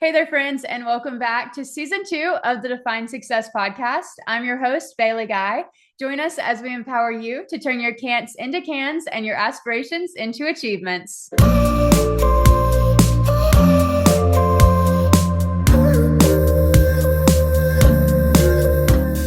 Hey there, friends, and welcome back to season 2 of the Define Success podcast. I'm your host, Bailey Guy. Join us as we empower you to turn your can'ts into cans and your aspirations into achievements.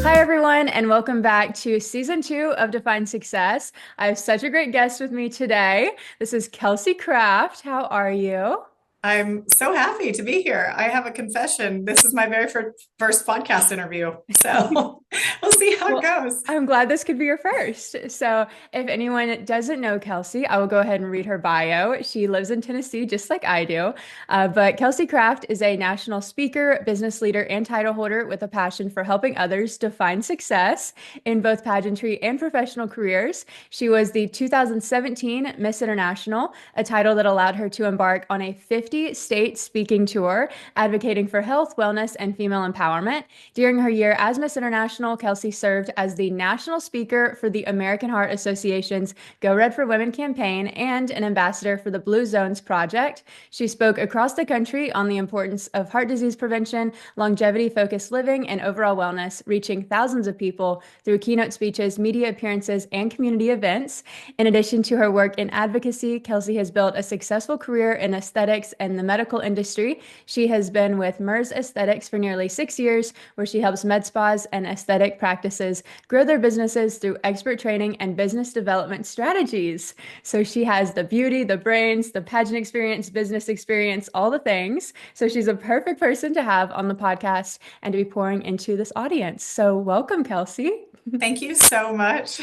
Hi, everyone, and welcome back to season 2 of Define Success. I have such a great guest with me today. This is Kelsey Craft. How are you? I'm so happy to be here. I have a confession. This is my very first podcast interview. So we'll see how it Well, goes. I'm glad this could be your first. So, if anyone doesn't know Kelsey, I will go ahead and read her bio. She lives in Tennessee, just like I do. But Kelsey Craft is a national speaker, business leader, and title holder with a passion for helping others define success in both pageantry and professional careers. She was the 2017 Miss International, a title that allowed her to embark on a 50-state speaking tour, advocating for health, wellness, and female empowerment. During her year as Miss International, Kelsey served as the national speaker for the American Heart Association's Go Red for Women campaign and an ambassador for the Blue Zones Project. She spoke across the country on the importance of heart disease prevention, longevity-focused living, and overall wellness, reaching thousands of people through keynote speeches, media appearances, and community events. In addition to her work in advocacy, Kelsey has built a successful career in aesthetics and the medical industry. She has been with MERS Aesthetics for nearly 6 years, where she helps med spas and aesthetic practices grow their businesses through expert training and business development strategies. So she has the beauty, the brains, the pageant experience, business experience, all the things. So she's a perfect person to have on the podcast and to be pouring into this audience. So welcome, Kelsey. Thank you so much.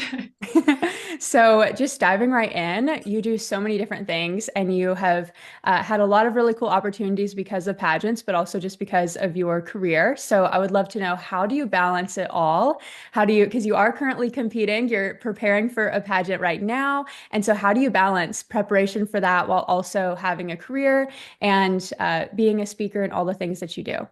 So, just diving right in, you do so many different things, and you have had a lot of really cool opportunities because of pageants, but also just because of your career. So, I would love to know, how do you balance it all? How do you, because you are currently competing, you're preparing for a pageant right now. And so, how do you balance preparation for that while also having a career and being a speaker and all the things that you do?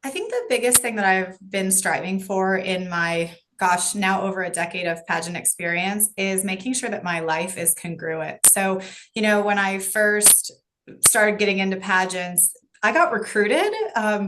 I think the biggest thing that I've been striving for in my, gosh, now over a decade of pageant experience is making sure that my life is congruent. So, when I first started getting into pageants, I got recruited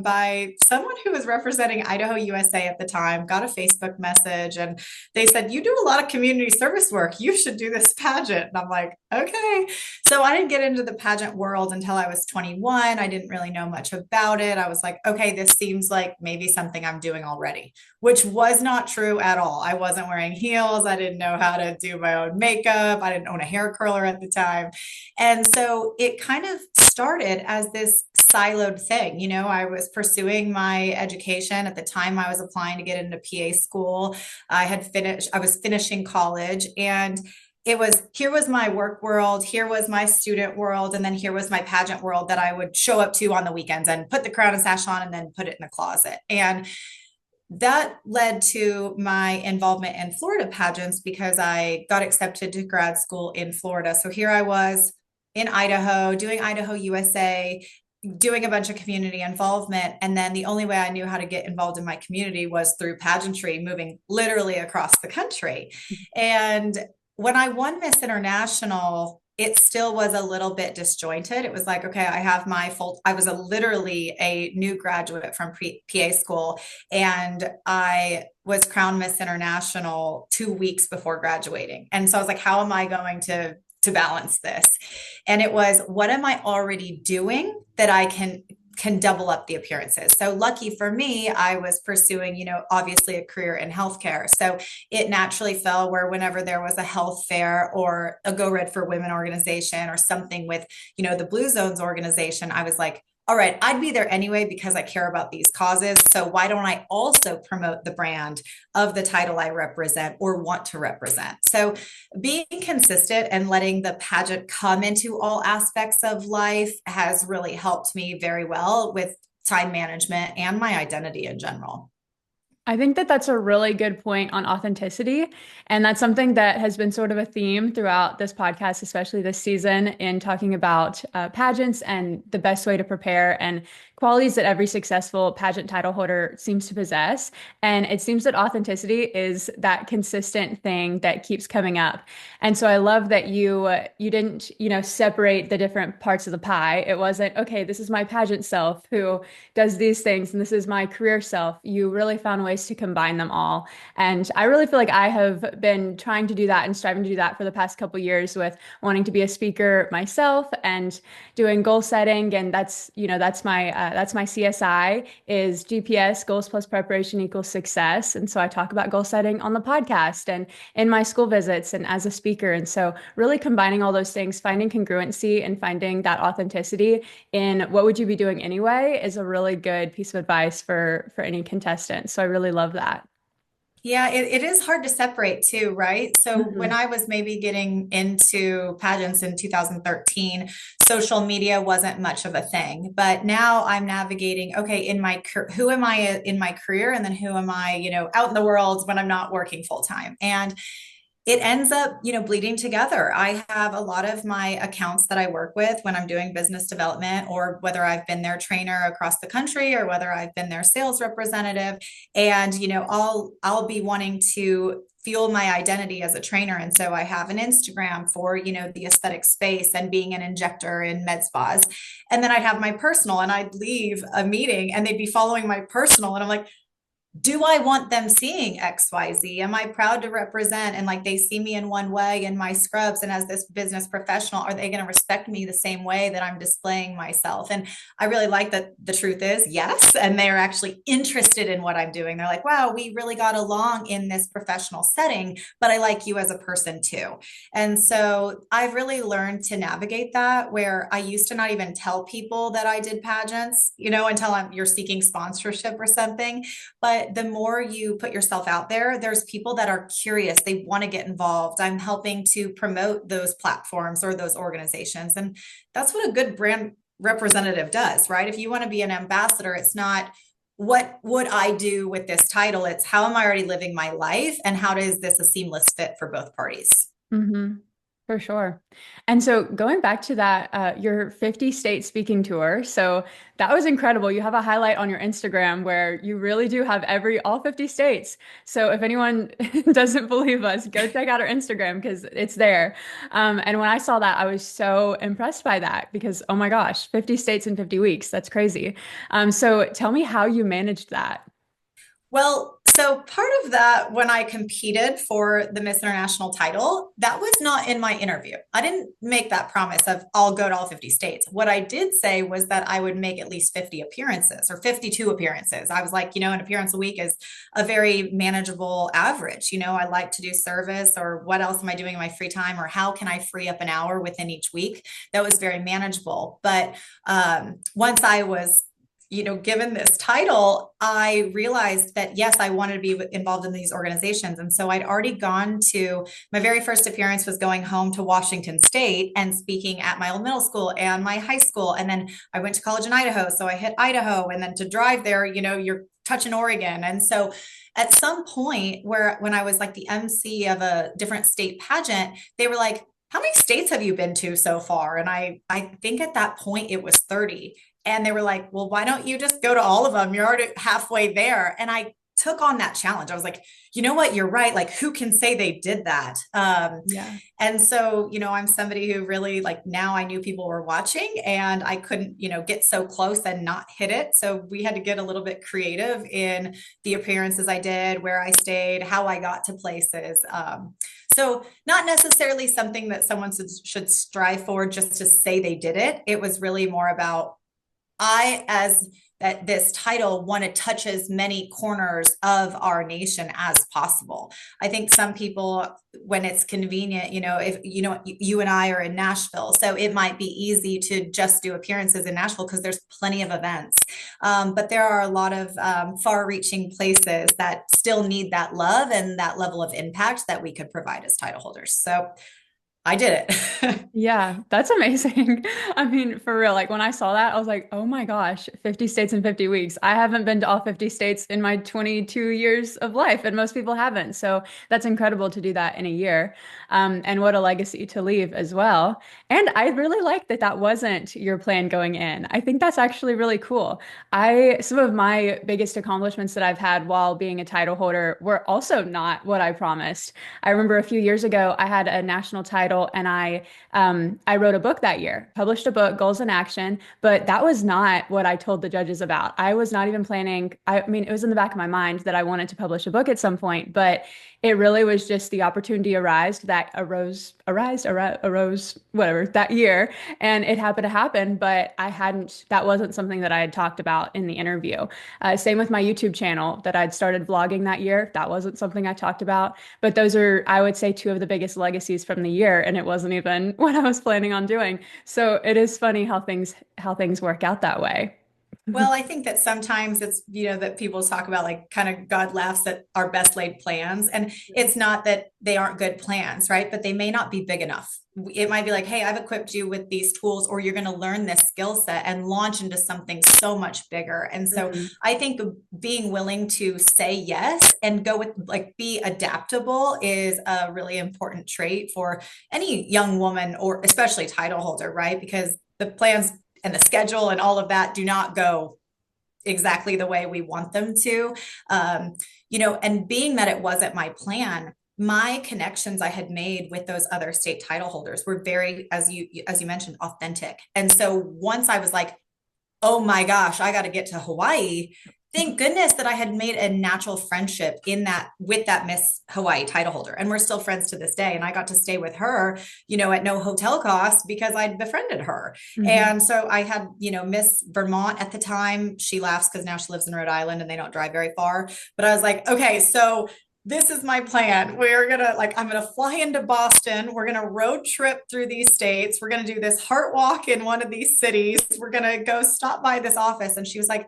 by someone who was representing Idaho, USA at the time, got a Facebook message, and they said, "You do a lot of community service work. You should do this pageant." And I'm like, okay. So I didn't get into the pageant world until I was 21. I didn't really know much about it. I was like, okay, this seems like maybe something I'm doing already, which was not true at all. I wasn't wearing heels. I didn't know how to do my own makeup. I didn't own a hair curler at the time. And so it kind of started as this siloed thing. I was pursuing my education at the time. I was applying to get into PA school. I was finishing college, and it was, here was my work world, here was my student world, and then here was my pageant world that I would show up to on the weekends and put the crown and sash on and then put it in the closet. And that led to my involvement in Florida pageants because I got accepted to grad school in Florida. So here I was in Idaho, doing Idaho USA, doing a bunch of community involvement. And then the only way I knew how to get involved in my community was through pageantry, moving literally across the country. And when I won Miss International, it still was a little bit disjointed. It was like, okay, I was literally a new graduate from PA school, and I was crowned Miss International 2 weeks before graduating. And so I was like, how am I going to balance this? And it was, what am I already doing that I can double up the appearances? So lucky for me, I was pursuing, obviously a career in healthcare. So it naturally fell where whenever there was a health fair or a Go Red for Women organization or something with, the Blue Zones organization, I was like, all right, I'd be there anyway because I care about these causes. So why don't I also promote the brand of the title I represent or want to represent? So being consistent and letting the pageant come into all aspects of life has really helped me very well with time management and my identity in general. I think that that's a really good point on authenticity. And that's something that has been sort of a theme throughout this podcast, especially this season, in talking about pageants and the best way to prepare. And qualities that every successful pageant title holder seems to possess. And it seems that authenticity is that consistent thing that keeps coming up. And so I love that you didn't, separate the different parts of the pie. It wasn't, okay, this is my pageant self who does these things, and this is my career self. You really found ways to combine them all. And I really feel like I have been trying to do that and striving to do that for the past couple years with wanting to be a speaker myself and doing goal setting. And that's my CSI is GPS, goals plus preparation equals success. And so I talk about goal setting on the podcast and in my school visits and as a speaker. And so really combining all those things, finding congruency and finding that authenticity in what would you be doing anyway is a really good piece of advice for any contestant. So I really love that. Yeah, it is hard to separate too, right? So when Mhm. I was maybe getting into pageants in 2013, social media wasn't much of a thing. But now I'm navigating, okay, who am I in my career, and then who am I, out in the world when I'm not working full time? And it ends up, bleeding together. I have a lot of my accounts that I work with when I'm doing business development, or whether I've been their trainer across the country or whether I've been their sales representative. And, I'll be wanting to fuel my identity as a trainer. And so I have an Instagram for, the aesthetic space and being an injector in med spas. And then I'd have my personal, and I'd leave a meeting and they'd be following my personal. And I'm like, do I want them seeing XYZ? Am I proud to represent? And like they see me in one way in my scrubs, and as this business professional, are they going to respect me the same way that I'm displaying myself? And I really like that the truth is yes. And they're actually interested in what I'm doing. They're like, wow, we really got along in this professional setting, but I like you as a person too. And so I've really learned to navigate that, where I used to not even tell people that I did pageants, until you're seeking sponsorship or something. But the more you put yourself out there, there's people that are curious. They want to get involved. I'm helping to promote those platforms or those organizations. And that's what a good brand representative does, right? If you want to be an ambassador, it's not what would I do with this title? It's how am I already living my life? And how is this a seamless fit for both parties? Hmm. For sure. And so going back to that, your 50 state speaking tour. So that was incredible. You have a highlight on your Instagram where you really do have all 50 states. So if anyone doesn't believe us, go check out our Instagram because it's there. And when I saw that, I was so impressed by that because, oh my gosh, 50 states in 50 weeks. That's crazy. So tell me how you managed that. Well, so part of that, when I competed for the Miss International title, that was not in my interview. I didn't make that promise of I'll go to all 50 states. What I did say was that I would make at least 50 appearances or 52 appearances. I was like, an appearance a week is a very manageable average. I like to do service, or what else am I doing in my free time, or how can I free up an hour within each week? That was very manageable. But once I was given this title, I realized that yes, I wanted to be involved in these organizations. And so I'd already gone to my very first appearance was going home to Washington State and speaking at my old middle school and my high school. And then I went to college in Idaho. So I hit Idaho, and then to drive there, you're touching Oregon. And so at some point when I was like the MC of a different state pageant, they were like, how many states have you been to so far? And I think at that point it was 30. And they were like, well, why don't you just go to all of them? You're already halfway there. And I took on that challenge. I was like, you know what? You're right. Like, who can say they did that? Yeah. And so, I'm somebody who really like now I knew people were watching, and I couldn't, get so close and not hit it. So we had to get a little bit creative in the appearances I did, where I stayed, how I got to places. So not necessarily something that someone should strive for just to say they did it. It was really more about as that this title want to touch as many corners of our nation as possible. I think some people, when it's convenient, if you and I are in Nashville, so it might be easy to just do appearances in Nashville because there's plenty of events. But there are a lot of far-reaching places that still need that love and that level of impact that we could provide as title holders. So I did it. Yeah, that's amazing. I mean, for real, like when I saw that, I was like, oh my gosh, 50 states in 50 weeks. I haven't been to all 50 states in my 22 years of life, and most people haven't. So that's incredible to do that in a year. And what a legacy to leave as well. And I really like that that wasn't your plan going in. I think that's actually really cool. Some of my biggest accomplishments that I've had while being a title holder were also not what I promised. I remember a few years ago, I had a national title and I wrote a book that year, published a book, Goals in Action, but that was not what I told the judges about. I was not even planning. I mean, it was in the back of my mind that I wanted to publish a book at some point, but it really was just the opportunity arose, whatever, that year. And it happened to happen, but that wasn't something that I had talked about in the interview. Same with my YouTube channel that I'd started vlogging that year. That wasn't something I talked about. But those are, I would say, two of the biggest legacies from the year, and it wasn't even what I was planning on doing. So it is funny how things work out that way. Well, I think that sometimes it's, that people talk about like kind of God laughs at our best laid plans. And it's not that they aren't good plans, right? But they may not be big enough. It might be like, hey, I've equipped you with these tools, or you're going to learn this skill set and launch into something so much bigger. And so Mhm. I think being willing to say yes and go with like be adaptable is a really important trait for any young woman, or especially title holder, right? Because the plans and the schedule and all of that do not go exactly the way we want them to. Um, and being that it wasn't my plan, my connections I had made with those other state title holders were very, as you mentioned, authentic. And so once I was like, oh my gosh, I got to get to Hawaii. Thank goodness that I had made a natural friendship in that with that Miss Hawaii title holder. And we're still friends to this day. And I got to stay with her, at no hotel cost because I'd befriended her. Mhm. And so I had, Miss Vermont at the time. She laughs because now she lives in Rhode Island and they don't drive very far. But I was like, okay, so this is my plan. I'm gonna fly into Boston. We're gonna road trip through these states. We're gonna do this heart walk in one of these cities. We're gonna go stop by this office. And she was like,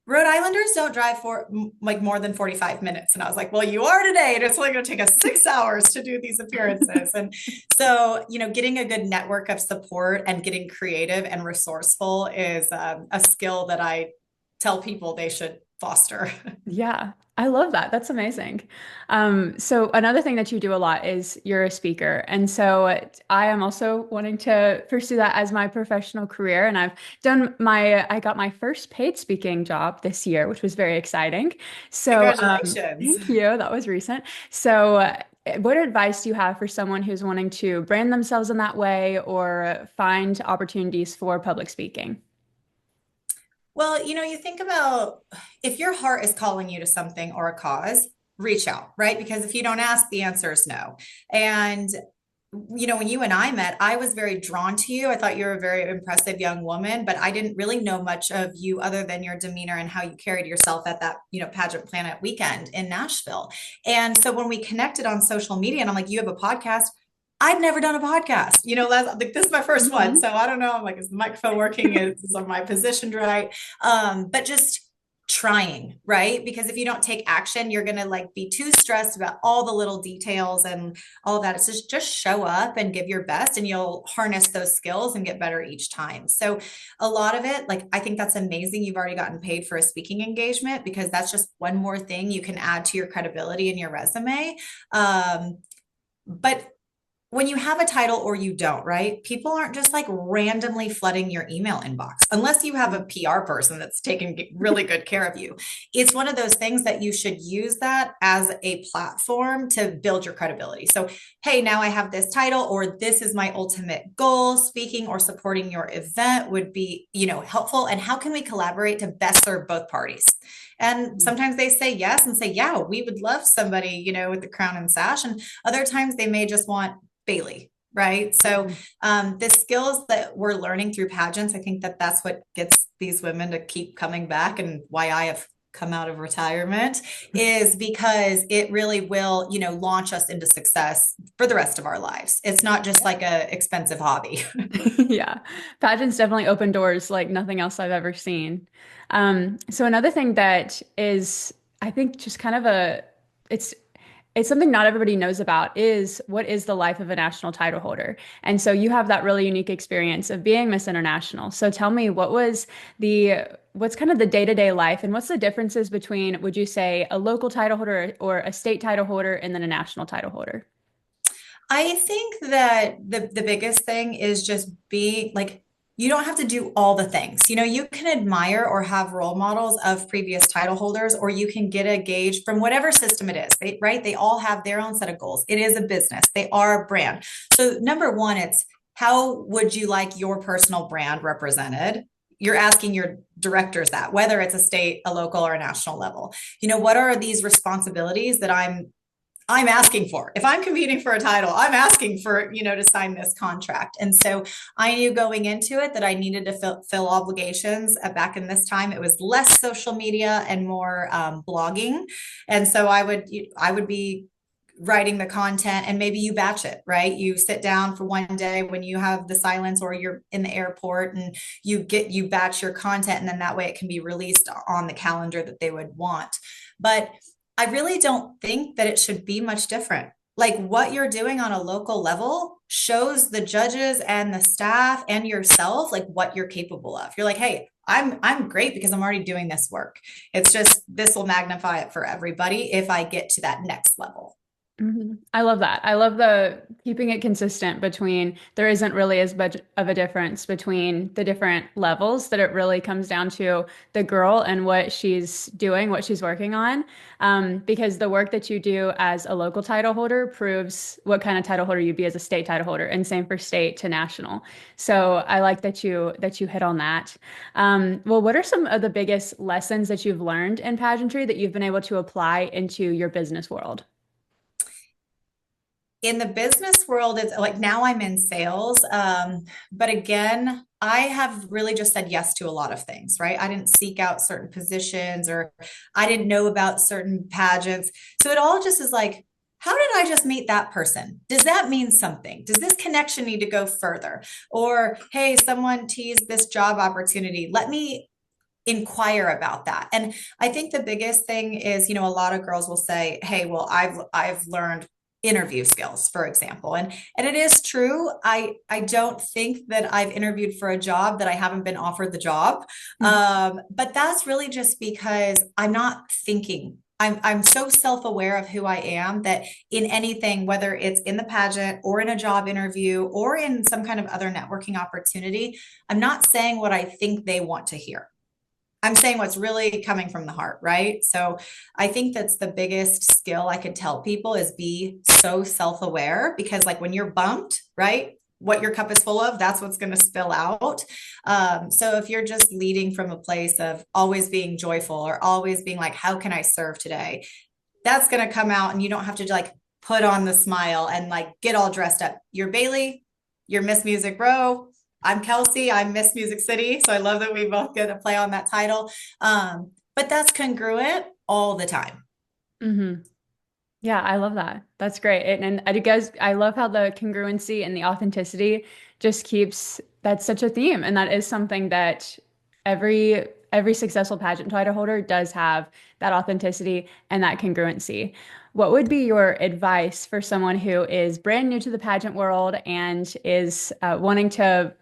Rhode Islanders don't drive for like more than 45 minutes. And I was like, well, you are today. And it's only going to take us 6 hours to do these appearances. And so, getting a good network of support and getting creative and resourceful is a skill that I tell people they should foster. Yeah, I love that. That's amazing. So another thing that you do a lot is you're a speaker. And so I am also wanting to pursue that as my professional career. And I got my first paid speaking job this year, which was very exciting. So Congratulations. thank you. That was recent. So what advice do you have for someone who's wanting to brand themselves in that way or find opportunities for public speaking? Well, you think about if your heart is calling you to something or a cause, reach out, right? Because if you don't ask, the answer is no. And when you and I met, I was very drawn to you. I thought you were a very impressive young woman, but I didn't really know much of you other than your demeanor and how you carried yourself at that, Pageant Planet weekend in Nashville. And so when we connected on social media, and I'm like, you have a podcast. I've never done a podcast. Like this is my first one. Mhm. So I don't know. I'm like, is the microphone working? Is my positioned right? But just trying, right? Because if you don't take action, you're gonna like be too stressed about all the little details and all of that. It's just show up and give your best, and you'll harness those skills and get better each time. So a lot of it, like I think that's amazing. You've already gotten paid for a speaking engagement because that's just one more thing you can add to your credibility and your resume. But when you have a title or you don't, right? People aren't just like randomly flooding your email inbox unless you have a PR person that's taking really good care of you. It's one of those things that you should use that as a platform to build your credibility. So, hey, now I have this title, or this is my ultimate goal. Speaking or supporting your event would be, helpful. And how can we collaborate to best serve both parties? And sometimes they say yes and say, yeah, we would love somebody, with the crown and sash. And other times they may just want Bailey, right? So Mhm. the skills that we're learning through pageants, I think that that's what gets these women to keep coming back, and why I have come out of retirement is because it really will, launch us into success for the rest of our lives. It's not just like a expensive hobby. Yeah, pageants definitely open doors like nothing else I've ever seen. So another thing that is, I think, just kind of it's it's something not everybody knows about is what is the life of a national title holder. And so you have that really unique experience of being Miss International. So tell me, what's kind of the day-to-day life and what's the differences between, would you say, a local title holder or a state title holder and then a national title holder? I think that the biggest thing is just being like, you don't have to do all the things. You can admire or have role models of previous title holders, or you can get a gauge from whatever system it is. Right? They all have their own set of goals. It is a business. They are a brand. So number one, it's how would you like your personal brand represented? You're asking your directors that, whether it's a state, a local, or a national level. What are these responsibilities that I'm asking for? If I'm competing for a title, I'm asking for, to sign this contract. And so I knew going into it that I needed to fill obligations. Back in this time, it was less social media and more blogging. And so I would be writing the content, and maybe you batch it, right? You sit down for one day when you have the silence, or you're in the airport, and you batch your content, and then that way it can be released on the calendar that they would want. But I really don't think that it should be much different. Like, what you're doing on a local level shows the judges and the staff and yourself like what you're capable of. You're like, hey, I'm great because I'm already doing this work. It's just this will magnify it for everybody if I get to that next level. I love that. I love the keeping it consistent between there isn't really as much of a difference between the different levels, that it really comes down to the girl and what she's doing, what she's working on. Because the work that you do as a local title holder proves what kind of title holder you'd be as a state title holder, and same for state to national. So I like that you hit on that. Well, what are some of the biggest lessons that you've learned in pageantry that you've been able to apply into your business world? In the business world, it's like now I'm in sales. But again, I have really just said yes to a lot of things, right? I didn't seek out certain positions, or I didn't know about certain pageants. So it all just is like, how did I just meet that person? Does that mean something? Does this connection need to go further? Or, hey, someone teased this job opportunity. Let me inquire about that. And I think the biggest thing is, a lot of girls will say, hey, well, I've learned interview skills, for example. And it is true. I don't think that I've interviewed for a job that I haven't been offered the job. But that's really just because I'm not thinking. I'm so self-aware of who I am that in anything, whether it's in the pageant or in a job interview or in some kind of other networking opportunity, I'm not saying what I think they want to hear. I'm saying what's really coming from the heart, right? So I think that's the biggest skill I could tell people is be so self-aware, because like when you're bumped, right? What your cup is full of, that's what's going to spill out. So if you're just leading from a place of always being joyful or always being like, how can I serve today? That's going to come out, and you don't have to like put on the smile and like get all dressed up. You're Bailey, you're Miss Music Row. I'm Kelsey. I'm Miss Music City. So I love that we both get to play on that title. But that's congruent all the time. hmm Yeah, I love that. That's great. And I guess I love how the congruency and the authenticity just keeps, that's such a theme. And that is something that every successful pageant title holder does have, that authenticity and that congruency. What would be your advice for someone who is brand new to the pageant world and is wanting to,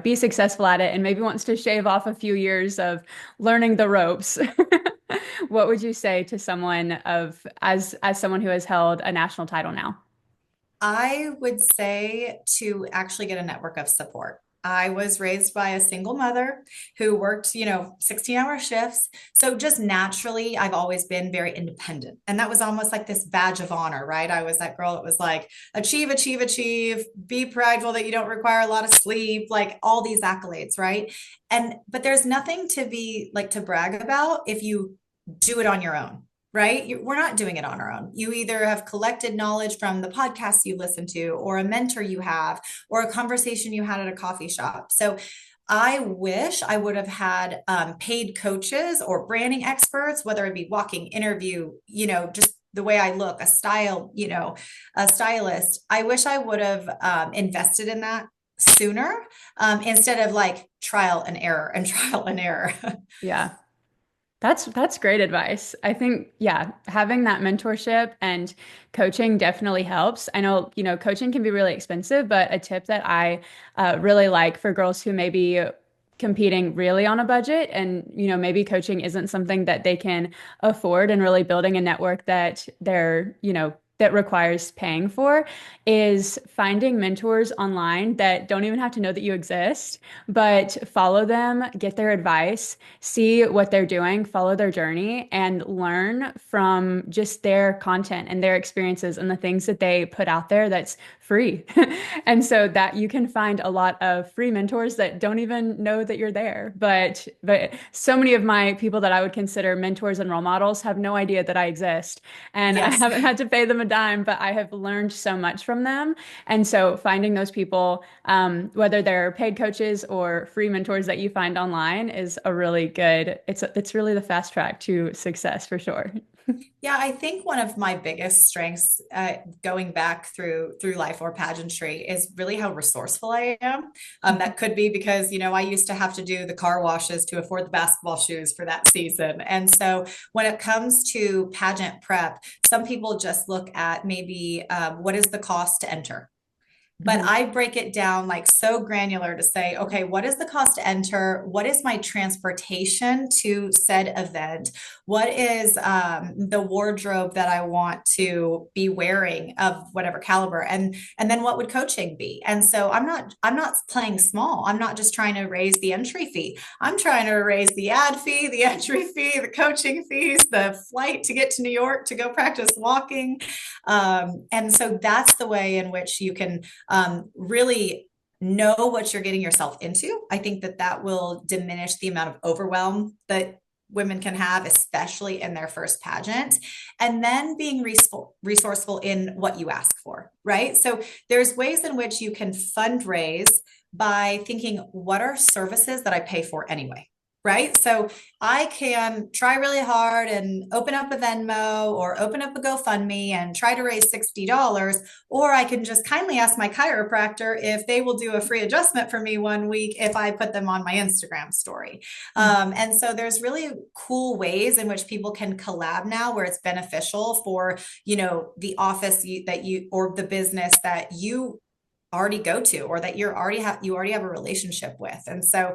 be successful at it and maybe wants to shave off a few years of learning the ropes? What would you say to someone as someone who has held a national title now? I would say to actually get a network of support. I was raised by a single mother who worked, 16-hour shifts. So just naturally, I've always been very independent. And that was almost like this badge of honor, right? I was that girl that was like, achieve, achieve, achieve, be prideful that you don't require a lot of sleep, like all these accolades, right? But there's nothing to be like to brag about if you do it on your own, right? We're not doing it on our own. You either have collected knowledge from the podcasts you listen to, or a mentor you have, or a conversation you had at a coffee shop. So I wish I would have had paid coaches or branding experts, whether it be walking, interview, just the way I look, a stylist. I wish I would have invested in that sooner, instead of like trial and error and trial and error. Yeah. That's great advice. I think, yeah, having that mentorship and coaching definitely helps. I know, coaching can be really expensive, but a tip that I really like for girls who may be competing really on a budget and, maybe coaching isn't something that they can afford and really building a network that that requires paying for is finding mentors online that don't even have to know that you exist, but follow them, get their advice, see what they're doing, follow their journey, and learn from just their content and their experiences and the things that they put out there that's free. And so that you can find a lot of free mentors that don't even know that you're there. But so many of my people that I would consider mentors and role models have no idea that I exist. And I Yes. haven't had to pay them a dime, but I have learned so much from them. And so finding those people, whether they're paid coaches or free mentors that you find online, is a really good, it's really the fast track to success for sure. Yeah, I think one of my biggest strengths, going back through life or pageantry, is really how resourceful I am. That could be because I used to have to do the car washes to afford the basketball shoes for that season, and so when it comes to pageant prep, some people just look at maybe what is the cost to enter, but Mhm. I break it down like so granular to say, okay, what is the cost to enter? What is my transportation to said event? What is the wardrobe that I want to be wearing of whatever caliber? And then what would coaching be? And so I'm not playing small. I'm not just trying to raise the entry fee. I'm trying to raise the ad fee, the entry fee, the coaching fees, the flight to get to New York to go practice walking. And so that's the way in which you can really know what you're getting yourself into. I think that that will diminish the amount of overwhelm that women can have, especially in their first pageant, and then being resourceful in what you ask for, right? So there's ways in which you can fundraise by thinking, what are services that I pay for anyway? Right. So I can try really hard and open up a Venmo or open up a GoFundMe and try to raise $60. Or I can just kindly ask my chiropractor if they will do a free adjustment for me one week if I put them on my Instagram story. And so there's really cool ways in which people can collab now where it's beneficial for, the office that you or the business that you already go to or that you already have a relationship with. And so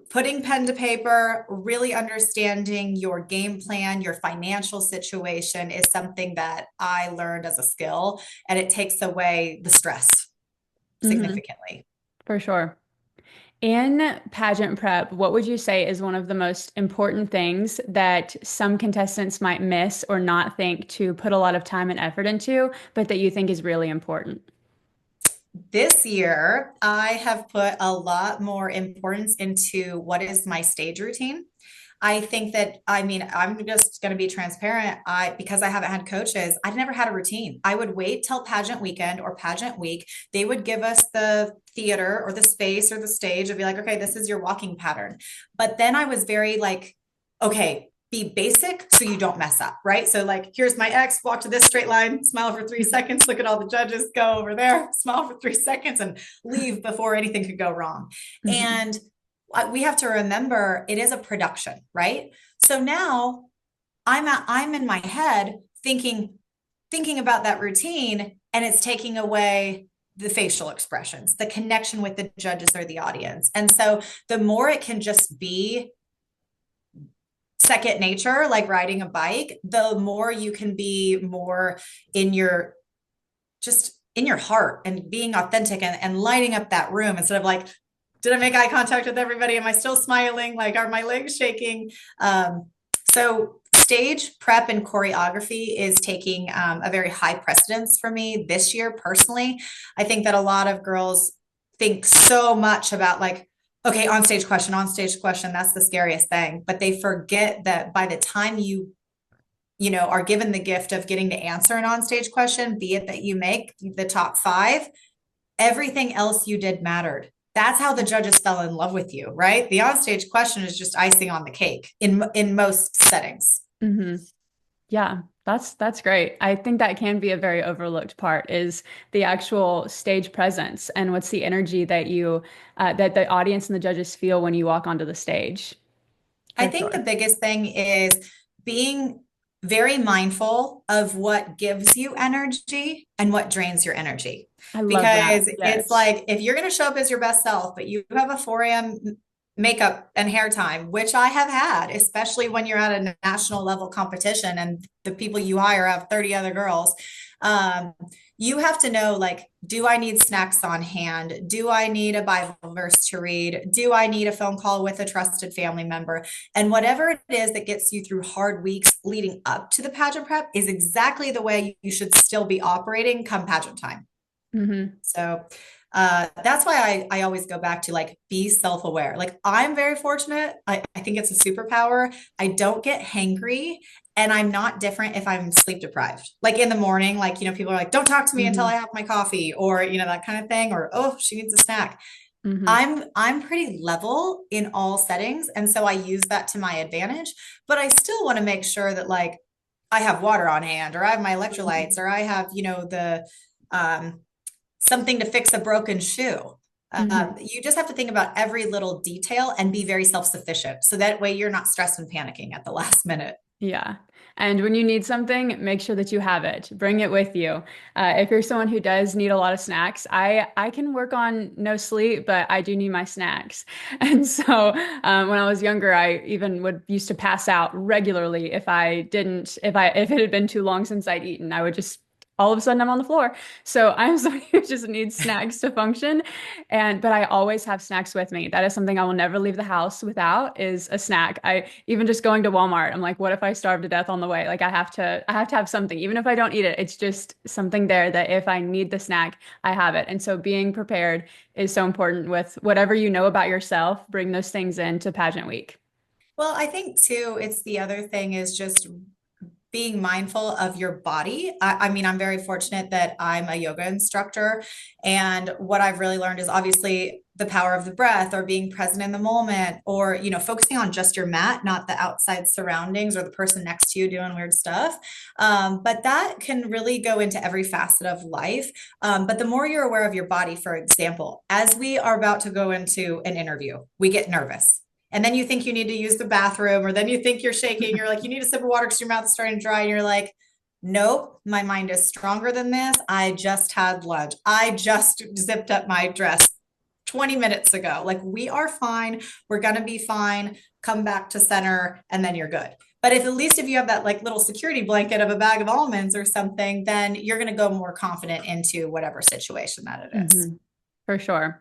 putting pen to paper, really understanding your game plan, your financial situation is something that I learned as a skill, and it takes away the stress Hmm. significantly. For sure. In pageant prep, what would you say is one of the most important things that some contestants might miss or not think to put a lot of time and effort into, but that you think is really important? This year, I have put a lot more importance into what is my stage routine. I think that, I mean, I'm just going to be transparent. Because I haven't had coaches, I never had a routine. I would wait till pageant weekend or pageant week. They would give us the theater or the space or the stage and be like, okay, this is your walking pattern. But then I was very like, okay, be basic so you don't mess up, right? So, like, here's my X, walk to this straight line, smile for 3 seconds, look at all the judges, go over there, smile for 3 seconds, and leave before anything could go wrong. Mhm. And we have to remember it is a production, right? So now I'm in my head thinking about that routine, and it's taking away the facial expressions, the connection with the judges or the audience. And so the more it can just be second nature, like riding a bike, the more you can be more in your just in your heart and being authentic and lighting up that room instead of like, did I make eye contact with everybody? Am I still smiling? Like, are my legs shaking? So stage prep and choreography is taking a very high precedence for me this year personally. I think that a lot of girls think so much about like, okay, on stage question, that's the scariest thing. But they forget that by the time you are given the gift of getting to answer an onstage question, be it that you make the top five, everything else you did mattered. That's how the judges fell in love with you, right? The onstage question is just icing on the cake in most settings. Hmm. Yeah, that's great. I think that can be a very overlooked part is the actual stage presence and what's the energy that that the audience and the judges feel when you walk onto the stage. I for think the sure. biggest thing is being very mindful of what gives you energy and what drains your energy. I love that. Because it's Yes. like if you're going to show up as your best self, but you have a 4 a.m. makeup and hair time, which I have had, especially when you're at a national level competition and the people you hire have 30 other girls. Um, you have to know, like, do I need snacks on hand? Do I need a Bible verse to read? Do I need a phone call with a trusted family member? And whatever it is that gets you through hard weeks leading up to the pageant prep is exactly the way you should still be operating come pageant time. Hmm. So that's why I always go back to like be self-aware. Like I'm very fortunate. I think it's a superpower. I don't get hangry and I'm not different if I'm sleep deprived. Like in the morning, like, people are like, don't talk to me until I Hmm. have my coffee or, that kind of thing. Or, oh, she needs a snack. Hmm. I'm pretty level in all settings. And so I use that to my advantage, but I still want to make sure that like I have water on hand or I have my electrolytes or I have, the um, something to fix a broken shoe. Hmm. You just have to think about every little detail and be very self-sufficient. So that way you're not stressed and panicking at the last minute. Yeah. And when you need something, make sure that you have it. Bring it with you. If you're someone who does need a lot of snacks, I can work on no sleep, but I do need my snacks. And so when I was younger, I even would used to pass out regularly if I didn't if it had been too long since I'd eaten. I would just all of a sudden I'm on the floor. So I'm someone who just needs snacks to function. But I always have snacks with me. That is something I will never leave the house without is a snack. I even just going to Walmart, I'm like, what if I starve to death on the way? Like I have to have something. Even if I don't eat it, it's just something there that if I need the snack, I have it. And so being prepared is so important with whatever you know about yourself, bring those things into pageant week. Well, I think too, it's the other thing is just being mindful of your body. I mean, I'm very fortunate that I'm a yoga instructor. And what I've really learned is obviously the power of the breath or being present in the moment or, focusing on just your mat, not the outside surroundings or the person next to you doing weird stuff. But that can really go into every facet of life. But the more you're aware of your body, for example, as we are about to go into an interview, we get nervous and then you think you need to use the bathroom, or then you think you're shaking. You're like, you need a sip of water because your mouth is starting to dry. And you're like, nope, my mind is stronger than this. I just had lunch. I just zipped up my dress 20 minutes ago. Like, we are fine. We're going to be fine. Come back to center, and then you're good. But if at least if you have that like little security blanket of a bag of almonds or something, then you're going to go more confident into whatever situation that it is. Hmm. For sure.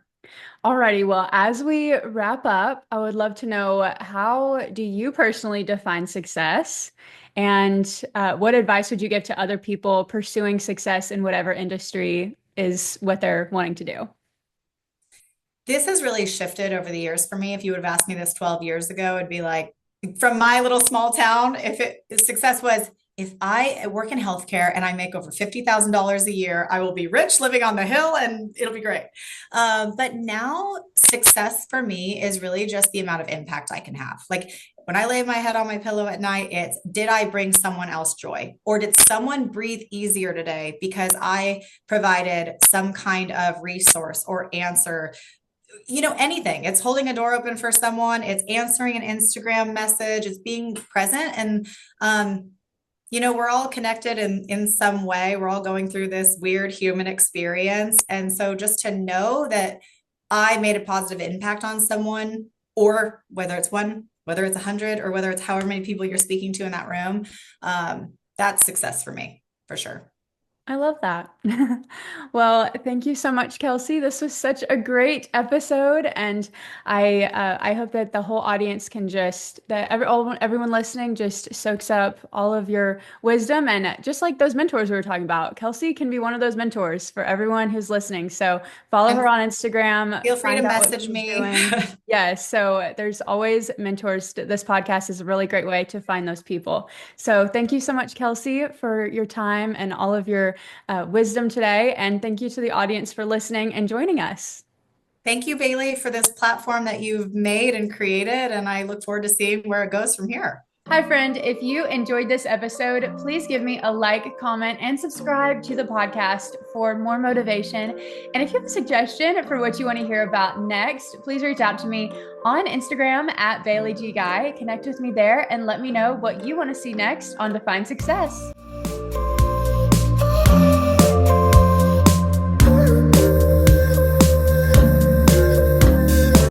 Alrighty, well, as we wrap up, I would love to know how do you personally define success? And what advice would you give to other people pursuing success in whatever industry is what they're wanting to do? This has really shifted over the years for me. If you would have asked me this 12 years ago, it'd be like from my little small town, if success was if I work in healthcare and I make over $50,000 a year, I will be rich living on the hill and it'll be great. But now success for me is really just the amount of impact I can have. Like when I lay my head on my pillow at night, it's did I bring someone else joy or did someone breathe easier today because I provided some kind of resource or answer, anything. It's holding a door open for someone, it's answering an Instagram message, it's being present. And, we're all connected in some way. We're all going through this weird human experience. And so just to know that I made a positive impact on someone, or whether it's one, whether it's 100, or whether it's however many people you're speaking to in that room, that's success for me, for sure. I love that. Well, thank you so much, Kelsey. This was such a great episode, and I hope that the whole audience can everyone listening just soaks up all of your wisdom, and just like those mentors we were talking about, Kelsey can be one of those mentors for everyone who's listening. So follow her And on Instagram, feel free to find out what message she's me. doing. Yes, so there's always mentors. This podcast is a really great way to find those people. So thank you so much, Kelsey, for your time and all of your wisdom today. And thank you to the audience for listening and joining us. Thank you, Bailey, for this platform that you've made and created. And I look forward to seeing where it goes from here. Hi, friend. If you enjoyed this episode, please give me a like, comment, and subscribe to the podcast for more motivation. And if you have a suggestion for what you want to hear about next, please reach out to me on Instagram at Bailey G Guy. Connect with me there and let me know what you want to see next on Define Success.